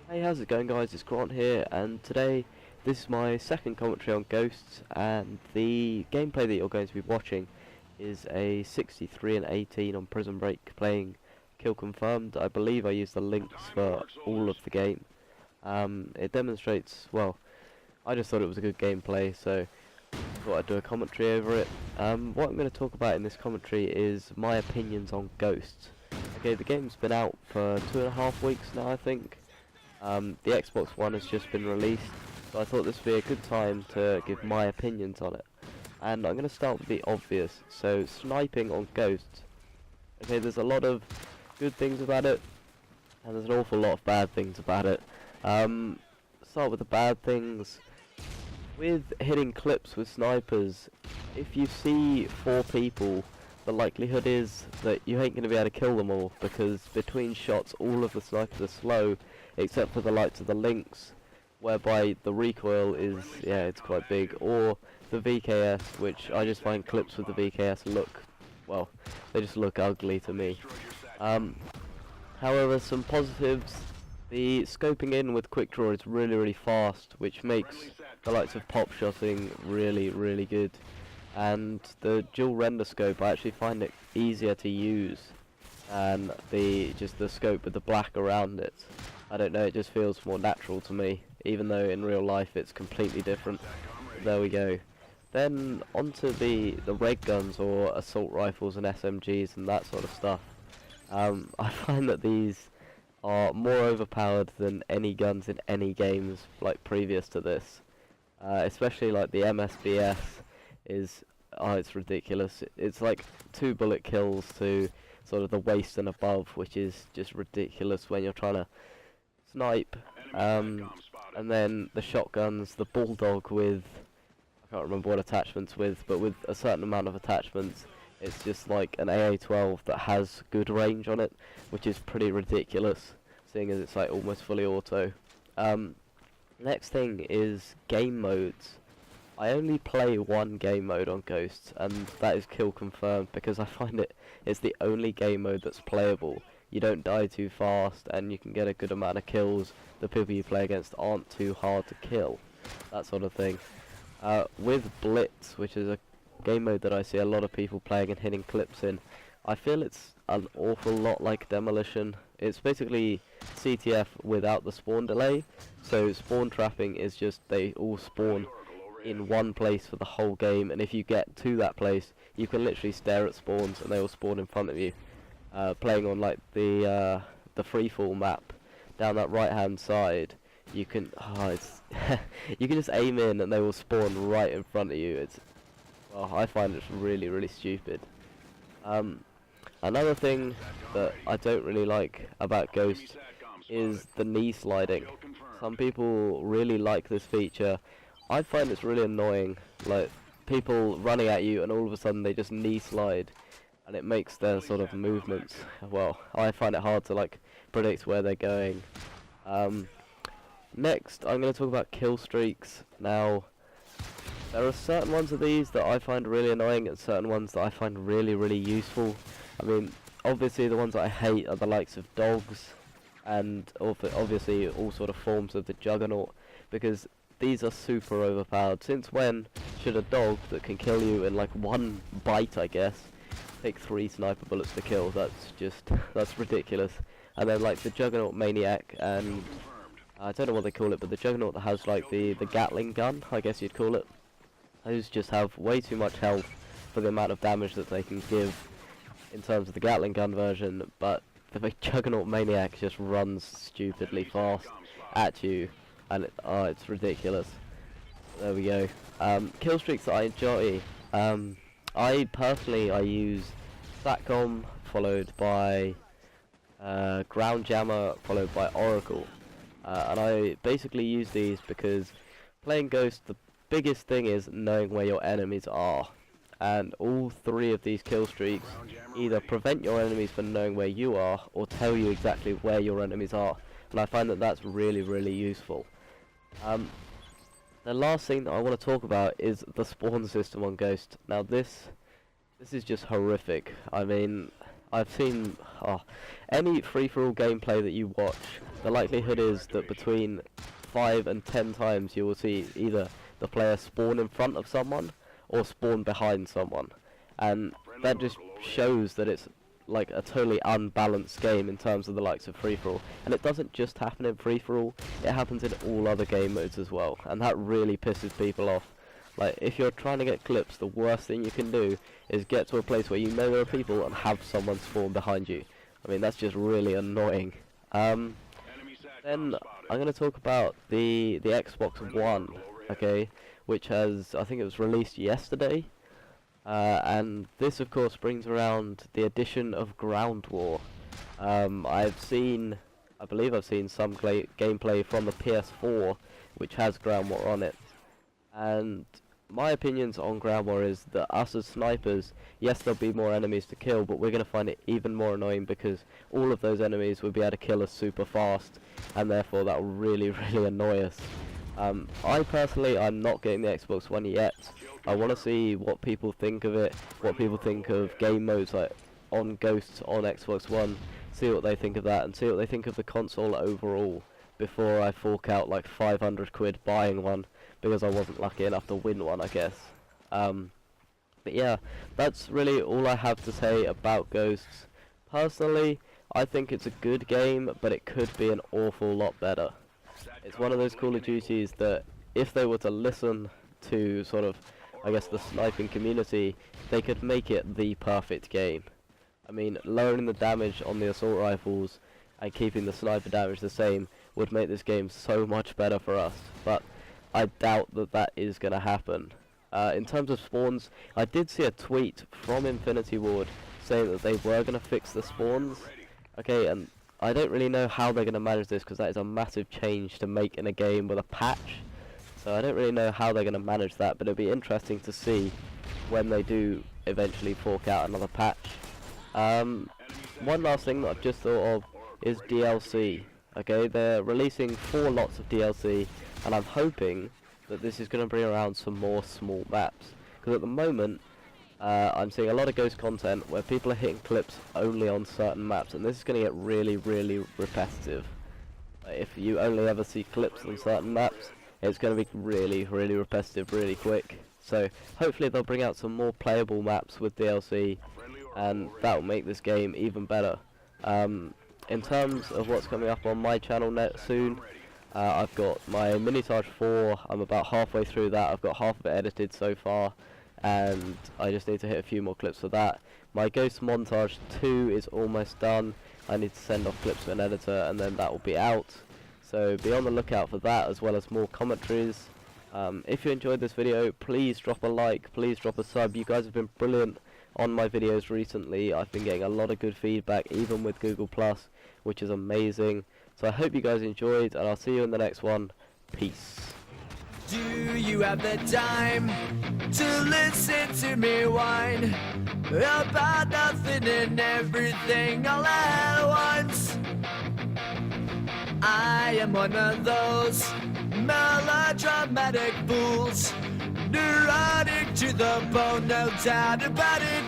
Hey, how's it going, guys? It's Grant here, and today this is my second commentary on Ghosts, and the gameplay that you're going to be watching is a 63 and 18 on Prison Break playing Kill Confirmed. I believe I used the links for all of the game. It demonstrates, well, I just thought it was a good gameplay, so I thought I'd do a commentary over it. What I'm going to talk about in this commentary is my opinions on Ghosts. Okay, the game's been out for 2.5 weeks now, I think. The Xbox One has just been released, so I thought this would be a good time to give my opinions on it. And I'm going to start with the obvious, so sniping on Ghosts. Okay, there's a lot of good things about it, and there's an awful lot of bad things about it. Start with the bad things. With hitting clips with snipers, if you see 4 people, the likelihood is that you ain't going to be able to kill them all, because between shots all of the snipers are slow, except for the likes of the links, whereby the recoil is, yeah, it's quite big, or the VKS, which I just find clips with the VKS look, well, they just look ugly to me. However, some positives: the scoping in with quick draw is really fast, which makes the likes of pop shotting really good. And the dual render scope, I actually find it easier to use than the scope with the black around it. I don't know, it just feels more natural to me, even though in real life it's completely different. There we go. Then onto the red guns, or assault rifles and SMGs and that sort of stuff. I find that these are more overpowered than any guns in any games like previous to this. Especially like the MSBS is, oh, it's ridiculous. It's like 2 bullet kills to sort of the waist and above, which is just ridiculous when you're trying to snipe. And then the shotguns, the bulldog with, I can't remember what attachments with, but with a certain amount of attachments, it's just like an AA-12 that has good range on it, which is pretty ridiculous, seeing as it's like almost fully auto. Next thing is game modes. I only play one game mode on Ghosts, and that is Kill Confirmed, because I find it's the only game mode that's playable. You don't die too fast, and you can get a good amount of kills. The people you play against aren't too hard to kill, that sort of thing. With Blitz, which is a game mode that I see a lot of people playing and hitting clips in, I feel it's an awful lot like Demolition. It's basically CTF without the spawn delay, so spawn trapping is just they all spawn in one place for the whole game, and if you get to that place, you can literally stare at spawns and they will spawn in front of you. Playing on like the freefall map down that right hand side, you can you can just aim in and they will spawn right in front of you. It's, well, I find it's really stupid. Another thing that I don't really like about Ghost is the knee sliding. Some people really like this feature. I find it's really annoying, like people running at you and all of a sudden they just knee slide, and it makes their sort of movements, well, I find it hard to like predict where they're going. Next, I'm going to talk about kill streaks. Now, there are certain ones of these that I find really annoying and certain ones that I find really useful. I mean, obviously the ones that I hate are the likes of dogs, and obviously all sort of forms of the Juggernaut, because these are super overpowered. Since when should a dog that can kill you in like one bite, I guess, take 3 sniper bullets to kill? That's ridiculous. And then like the Juggernaut Maniac, and I don't know what they call it, but the Juggernaut that has like the Gatling gun, I guess you'd call it. Those just have way too much health for the amount of damage that they can give in terms of the Gatling gun version, but the Juggernaut Maniac just runs stupidly fast at you, and it's ridiculous. There we go. Kill streaks that I enjoy. I personally use Satcom, followed by Ground Jammer, followed by Oracle. And I basically use these because playing Ghost, the biggest thing is knowing where your enemies are. And all 3 of these kill streaks either prevent your enemies from knowing where you are, or tell you exactly where your enemies are. And I find that that's really useful. The last thing that I want to talk about is the spawn system on Ghost. Now this is just horrific. I mean, I've seen any free-for-all gameplay that you watch, the likelihood is that between 5 and 10 times you will see either the player spawn in front of someone or spawn behind someone, and that just shows that it's like a totally unbalanced game in terms of the likes of free-for-all. And it doesn't just happen in free-for-all, it happens in all other game modes as well, and that really pisses people off. Like, if you're trying to get clips, the worst thing you can do is get to a place where you know there are people and have someone spawn behind you. I mean, that's just really annoying. Then I'm going to talk about the Xbox One, okay, which has, I think it was released yesterday, and this of course brings around the addition of Ground War. I believe I've seen some gameplay from the PS4 which has Ground War on it, and my opinions on Ground War is that us as snipers, yes, there'll be more enemies to kill, but we're going to find it even more annoying because all of those enemies will be able to kill us super fast, and therefore that will really, really annoy us. I personally, I'm not getting the Xbox One yet. I want to see what people think of it, what people think of game modes like on Ghosts on Xbox One, see what they think of that, and see what they think of the console overall before I fork out like 500 quid buying one, because I wasn't lucky enough to win one, I guess. But yeah, that's really all I have to say about Ghosts. Personally, I think it's a good game, but it could be an awful lot better. It's one of those Call of Duties that if they were to listen to sort of, I guess, the sniping community, they could make it the perfect game. I mean, lowering the damage on the assault rifles and keeping the sniper damage the same would make this game so much better for us, but I doubt that that is going to happen. In terms of spawns, I did see a tweet from Infinity Ward saying that they were going to fix the spawns. Okay, and I don't really know how they're going to manage this, because that is a massive change to make in a game with a patch. So I don't really know how they're going to manage that, but it'll be interesting to see when they do eventually fork out another patch. One last thing that I've just thought of is DLC. Okay, they're releasing 4 lots of DLC, and I'm hoping that this is going to bring around some more small maps, because at the moment I'm seeing a lot of Ghost content where people are hitting clips only on certain maps, and this is going to get really, really repetitive. If you only ever see clips on certain maps, it's going to be really, really repetitive really quick. So hopefully they'll bring out some more playable maps with DLC, and that will make this game even better. In terms of what's coming up on my channel soon, I've got my minitage 4, I'm about halfway through that, I've got half of it edited so far, and I just need to hit a few more clips for that. My Ghost Montage 2 is almost done, I need to send off clips to an editor and then that will be out. So be on the lookout for that, as well as more commentaries. If you enjoyed this video, please drop a like, please drop a sub. You guys have been brilliant on my videos recently. I've been getting a lot of good feedback, even with Google+, which is amazing. So I hope you guys enjoyed, and I'll see you in the next one. Peace. Do you have the time to listen to me whine about nothing and everything all at once? I am one of those melodramatic fools, neurotic to the bone, no doubt about it.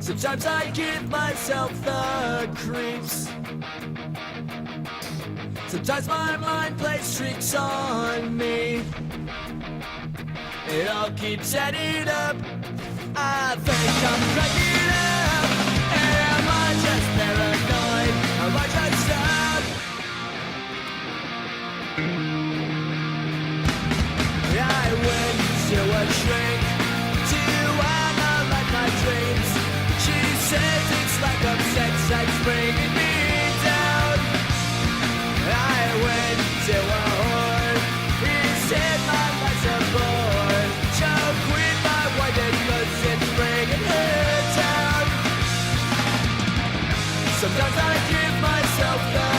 Sometimes I give myself the creeps. Sometimes my mind plays tricks on me. It all keeps adding up. I think I'm cracking up. Am I just paranoid? Am I just up? I went to a shrink to analyze my dreams. She says it's like a sex that's bringing me down. I went to a whore. He said my life's a bore. Choke with my white goods and bringing her down. Sometimes I give myself the